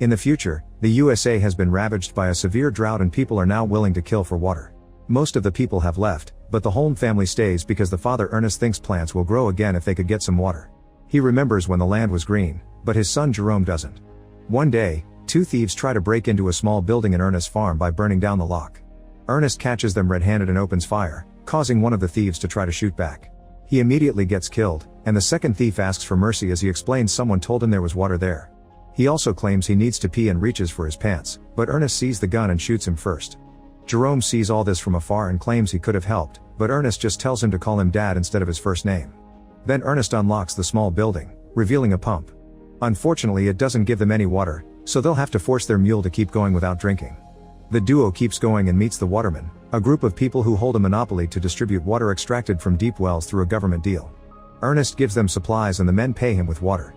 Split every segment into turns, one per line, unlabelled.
In the future, the USA has been ravaged by a severe drought and people are now willing to kill for water. Most of the people have left, but the Holm family stays because the father Ernest thinks plants will grow again if they could get some water. He remembers when the land was green, but his son Jerome doesn't. One day, two thieves try to break into a small building in Ernest's farm by burning down the lock. Ernest catches them red-handed and opens fire, causing one of the thieves to try to shoot back. He immediately gets killed, and the second thief asks for mercy as he explains someone told him there was water there. He also claims he needs to pee and reaches for his pants, but Ernest sees the gun and shoots him first. Jerome sees all this from afar and claims he could have helped, but Ernest just tells him to call him Dad instead of his first name. Then Ernest unlocks the small building, revealing a pump. Unfortunately, it doesn't give them any water, so they'll have to force their mule to keep going without drinking. The duo keeps going and meets the watermen, a group of people who hold a monopoly to distribute water extracted from deep wells through a government deal. Ernest gives them supplies and the men pay him with water.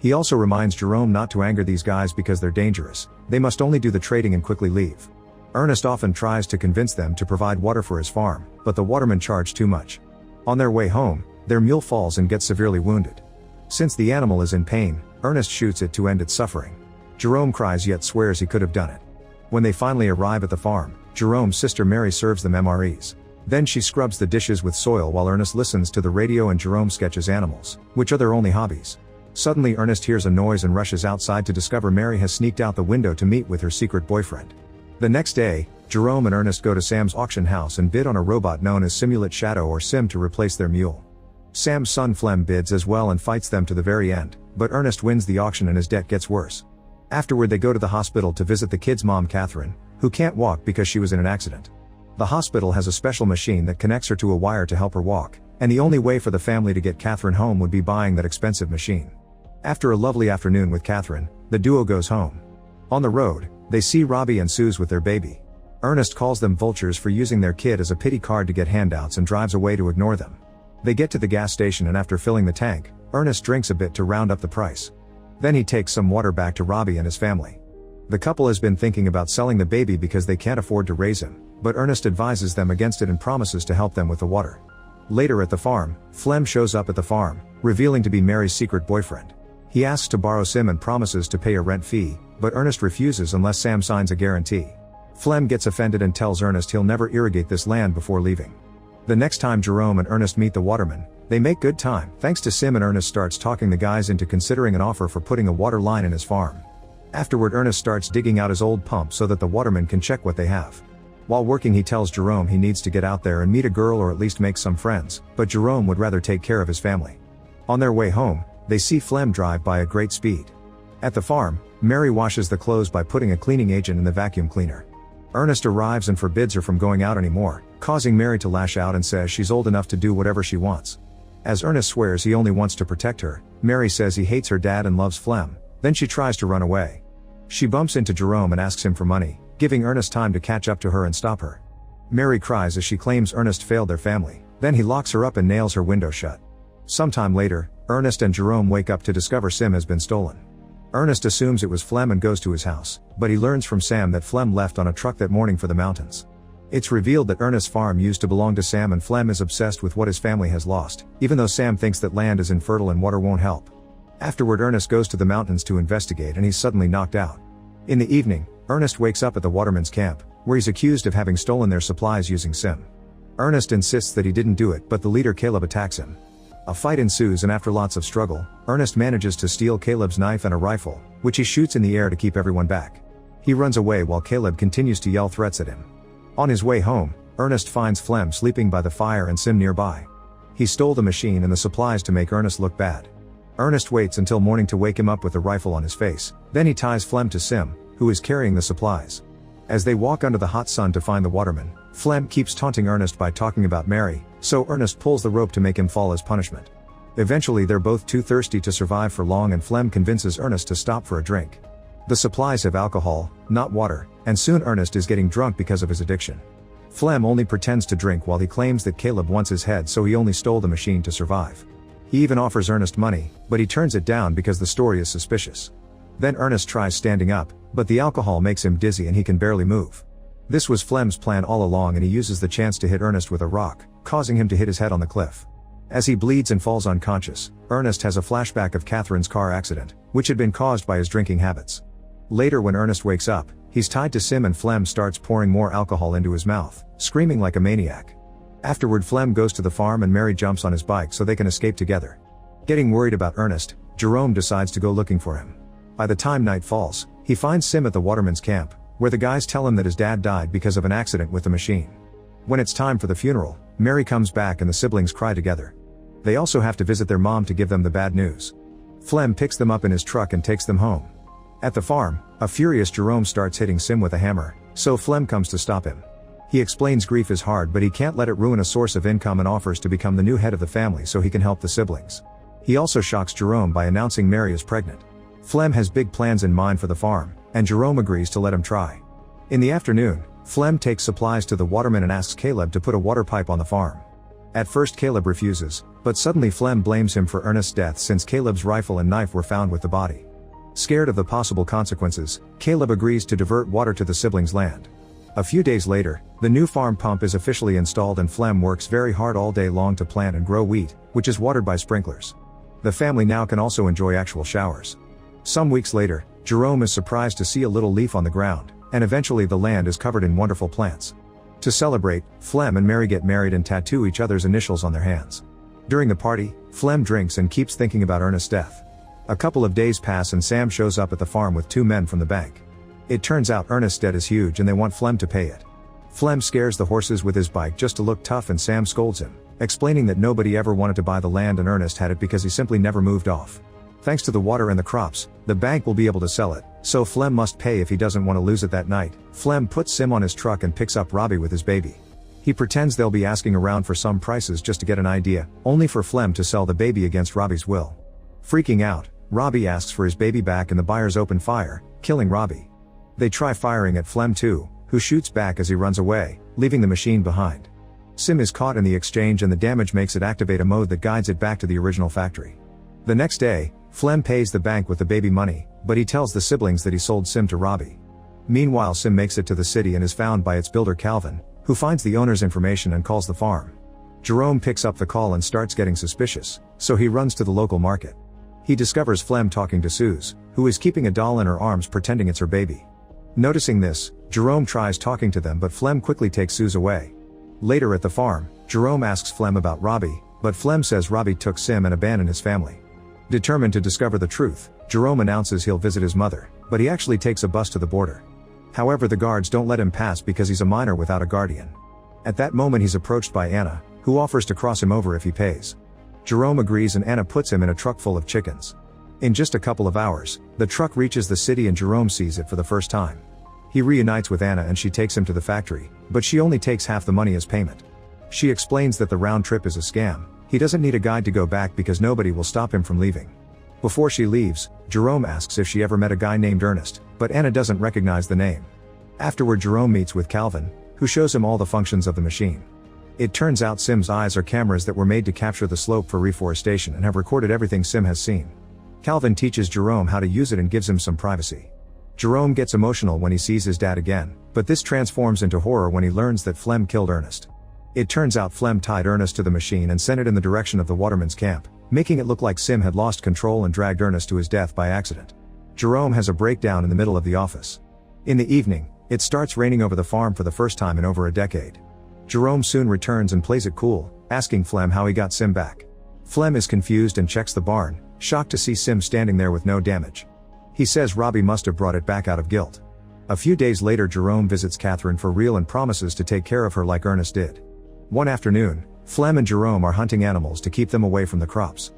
He also reminds Jerome not to anger these guys because they're dangerous, they must only do the trading and quickly leave. Ernest often tries to convince them to provide water for his farm, but the watermen charge too much. On their way home, their mule falls and gets severely wounded. Since the animal is in pain, Ernest shoots it to end its suffering. Jerome cries yet swears he could have done it. When they finally arrive at the farm, Jerome's sister Mary serves them MREs. Then she scrubs the dishes with soil while Ernest listens to the radio and Jerome sketches animals, which are their only hobbies. Suddenly Ernest hears a noise and rushes outside to discover Mary has sneaked out the window to meet with her secret boyfriend. The next day, Jerome and Ernest go to Sam's auction house and bid on a robot known as Simulate Shadow or Sim to replace their mule. Sam's son Flem bids as well and fights them to the very end, but Ernest wins the auction and his debt gets worse. Afterward they go to the hospital to visit the kid's mom Catherine, who can't walk because she was in an accident. The hospital has a special machine that connects her to a wire to help her walk, and the only way for the family to get Catherine home would be buying that expensive machine. After a lovely afternoon with Catherine, the duo goes home. On the road, they see Robbie and Suze with their baby. Ernest calls them vultures for using their kid as a pity card to get handouts and drives away to ignore them. They get to the gas station and after filling the tank, Ernest drinks a bit to round up the price. Then he takes some water back to Robbie and his family. The couple has been thinking about selling the baby because they can't afford to raise him, but Ernest advises them against it and promises to help them with the water. Later at the farm, Flem shows up at the farm, revealing to be Mary's secret boyfriend. He asks to borrow Sim and promises to pay a rent fee, but Ernest refuses unless Sam signs a guarantee. Flem gets offended and tells Ernest he'll never irrigate this land before leaving. The next time Jerome and Ernest meet the watermen, they make good time, thanks to Sim, and Ernest starts talking the guys into considering an offer for putting a water line in his farm. Afterward Ernest starts digging out his old pump so that the watermen can check what they have. While working he tells Jerome he needs to get out there and meet a girl or at least make some friends, but Jerome would rather take care of his family. On their way home, they see Flem drive by at great speed. At the farm, Mary washes the clothes by putting a cleaning agent in the vacuum cleaner. Ernest arrives and forbids her from going out anymore, causing Mary to lash out and says she's old enough to do whatever she wants. As Ernest swears he only wants to protect her, Mary says he hates her dad and loves Flem, then she tries to run away. She bumps into Jerome and asks him for money, giving Ernest time to catch up to her and stop her. Mary cries as she claims Ernest failed their family, then he locks her up and nails her window shut. Sometime later, Ernest and Jerome wake up to discover Sim has been stolen. Ernest assumes it was Flem and goes to his house, but he learns from Sam that Flem left on a truck that morning for the mountains. It's revealed that Ernest's farm used to belong to Sam and Flem is obsessed with what his family has lost, even though Sam thinks that land is infertile and water won't help. Afterward Ernest goes to the mountains to investigate and he's suddenly knocked out. In the evening, Ernest wakes up at the watermen's camp, where he's accused of having stolen their supplies using Sim. Ernest insists that he didn't do it, but the leader Caleb attacks him. A fight ensues and after lots of struggle, Ernest manages to steal Caleb's knife and a rifle, which he shoots in the air to keep everyone back. He runs away while Caleb continues to yell threats at him. On his way home, Ernest finds Flem sleeping by the fire and Sim nearby. He stole the machine and the supplies to make Ernest look bad. Ernest waits until morning to wake him up with the rifle on his face, then he ties Flem to Sim, who is carrying the supplies. As they walk under the hot sun to find the waterman, Flem keeps taunting Ernest by talking about Mary, so Ernest pulls the rope to make him fall as punishment. Eventually they're both too thirsty to survive for long and Flem convinces Ernest to stop for a drink. The supplies have alcohol, not water, and soon Ernest is getting drunk because of his addiction. Flem only pretends to drink while he claims that Caleb wants his head so he only stole the machine to survive. He even offers Ernest money, but he turns it down because the story is suspicious. Then Ernest tries standing up, but the alcohol makes him dizzy and he can barely move. This was Flem's plan all along and he uses the chance to hit Ernest with a rock, causing him to hit his head on the cliff. As he bleeds and falls unconscious, Ernest has a flashback of Catherine's car accident, which had been caused by his drinking habits. Later when Ernest wakes up, he's tied to Sim and Flem starts pouring more alcohol into his mouth, screaming like a maniac. Afterward Flem goes to the farm and Mary jumps on his bike so they can escape together. Getting worried about Ernest, Jerome decides to go looking for him. By the time night falls, he finds Sim at the waterman's camp, where the guys tell him that his dad died because of an accident with the machine. When it's time for the funeral, Mary comes back and the siblings cry together. They also have to visit their mom to give them the bad news. Flem picks them up in his truck and takes them home. At the farm, a furious Jerome starts hitting Sim with a hammer, so Flem comes to stop him. He explains grief is hard but he can't let it ruin a source of income and offers to become the new head of the family so he can help the siblings. He also shocks Jerome by announcing Mary is pregnant. Flem has big plans in mind for the farm, and Jerome agrees to let him try. In the afternoon, Flem takes supplies to the waterman and asks Caleb to put a water pipe on the farm. At first Caleb refuses, but suddenly Flem blames him for Ernest's death since Caleb's rifle and knife were found with the body. Scared of the possible consequences, Caleb agrees to divert water to the siblings' land. A few days later, the new farm pump is officially installed and Flem works very hard all day long to plant and grow wheat, which is watered by sprinklers. The family now can also enjoy actual showers. Some weeks later, Jerome is surprised to see a little leaf on the ground, and eventually the land is covered in wonderful plants. To celebrate, Flem and Mary get married and tattoo each other's initials on their hands. During the party, Flem drinks and keeps thinking about Ernest's death. A couple of days pass and Sam shows up at the farm with two men from the bank. It turns out Ernest's debt is huge and they want Flem to pay it. Flem scares the horses with his bike just to look tough and Sam scolds him, explaining that nobody ever wanted to buy the land and Ernest had it because he simply never moved off. Thanks to the water and the crops, the bank will be able to sell it, so Flem must pay if he doesn't want to lose it that night. Flem puts Sim on his truck and picks up Robbie with his baby. He pretends they'll be asking around for some prices just to get an idea, only for Flem to sell the baby against Robbie's will. Freaking out, Robbie asks for his baby back and the buyers open fire, killing Robbie. They try firing at Flem too, who shoots back as he runs away, leaving the machine behind. Sim is caught in the exchange and the damage makes it activate a mode that guides it back to the original factory. The next day, Flem pays the bank with the baby money, but he tells the siblings that he sold Sim to Robbie. Meanwhile Sim makes it to the city and is found by its builder Calvin, who finds the owner's information and calls the farm. Jerome picks up the call and starts getting suspicious, so he runs to the local market. He discovers Flem talking to Suze, who is keeping a doll in her arms pretending it's her baby. Noticing this, Jerome tries talking to them but Flem quickly takes Suze away. Later at the farm, Jerome asks Flem about Robbie, but Flem says Robbie took Sim and abandoned his family. Determined to discover the truth, Jerome announces he'll visit his mother, but he actually takes a bus to the border. However, the guards don't let him pass because he's a minor without a guardian. At that moment he's approached by Anna, who offers to cross him over if he pays. Jerome agrees and Anna puts him in a truck full of chickens. In just a couple of hours, the truck reaches the city and Jerome sees it for the first time. He reunites with Anna and she takes him to the factory, but she only takes half the money as payment. She explains that the round trip is a scam. He doesn't need a guide to go back because nobody will stop him from leaving. Before she leaves, Jerome asks if she ever met a guy named Ernest, but Anna doesn't recognize the name. Afterward Jerome meets with Calvin, who shows him all the functions of the machine. It turns out Sim's eyes are cameras that were made to capture the slope for reforestation and have recorded everything Sim has seen. Calvin teaches Jerome how to use it and gives him some privacy. Jerome gets emotional when he sees his dad again, but this transforms into horror when he learns that Flem killed Ernest. It turns out Flem tied Ernest to the machine and sent it in the direction of the waterman's camp, making it look like Sim had lost control and dragged Ernest to his death by accident. Jerome has a breakdown in the middle of the office. In the evening, it starts raining over the farm for the first time in over a decade. Jerome soon returns and plays it cool, asking Flem how he got Sim back. Flem is confused and checks the barn, shocked to see Sim standing there with no damage. He says Robbie must have brought it back out of guilt. A few days later Jerome visits Catherine for real and promises to take care of her like Ernest did. One afternoon, Flem and Jerome are hunting animals to keep them away from the crops.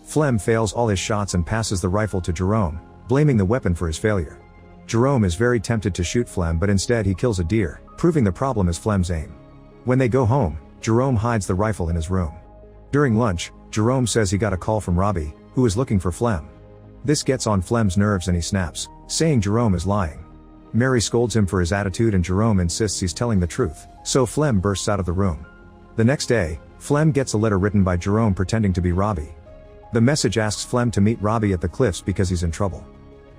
Flem fails all his shots and passes the rifle to Jerome, blaming the weapon for his failure. Jerome is very tempted to shoot Flem but instead he kills a deer, proving the problem is Flem's aim. When they go home, Jerome hides the rifle in his room. During lunch, Jerome says he got a call from Robbie, who is looking for Flem. This gets on Flem's nerves and he snaps, saying Jerome is lying. Mary scolds him for his attitude and Jerome insists he's telling the truth, so Flem bursts out of the room. The next day, Flem gets a letter written by Jerome pretending to be Robbie. The message asks Flem to meet Robbie at the cliffs because he's in trouble.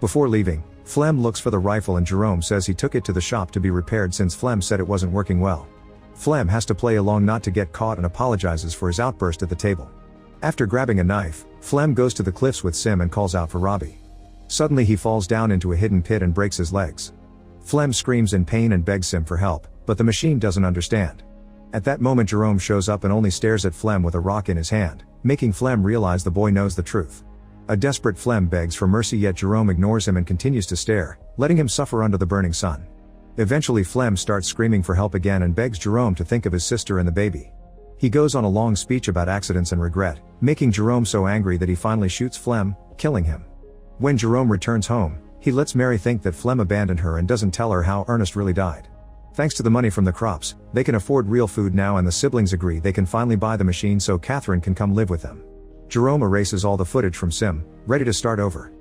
Before leaving, Flem looks for the rifle and Jerome says he took it to the shop to be repaired since Flem said it wasn't working well. Flem has to play along not to get caught and apologizes for his outburst at the table. After grabbing a knife, Flem goes to the cliffs with Sim and calls out for Robbie. Suddenly he falls down into a hidden pit and breaks his legs. Flem screams in pain and begs Sim for help, but the machine doesn't understand. At that moment Jerome shows up and only stares at Flem with a rock in his hand, making Flem realize the boy knows the truth. A desperate Flem begs for mercy, yet Jerome ignores him and continues to stare, letting him suffer under the burning sun. Eventually Flem starts screaming for help again and begs Jerome to think of his sister and the baby. He goes on a long speech about accidents and regret, making Jerome so angry that he finally shoots Flem, killing him. When Jerome returns home, he lets Mary think that Flem abandoned her and doesn't tell her how Ernest really died. Thanks to the money from the crops, they can afford real food now, and the siblings agree they can finally buy the machine so Catherine can come live with them. Jerome erases all the footage from Sim, ready to start over.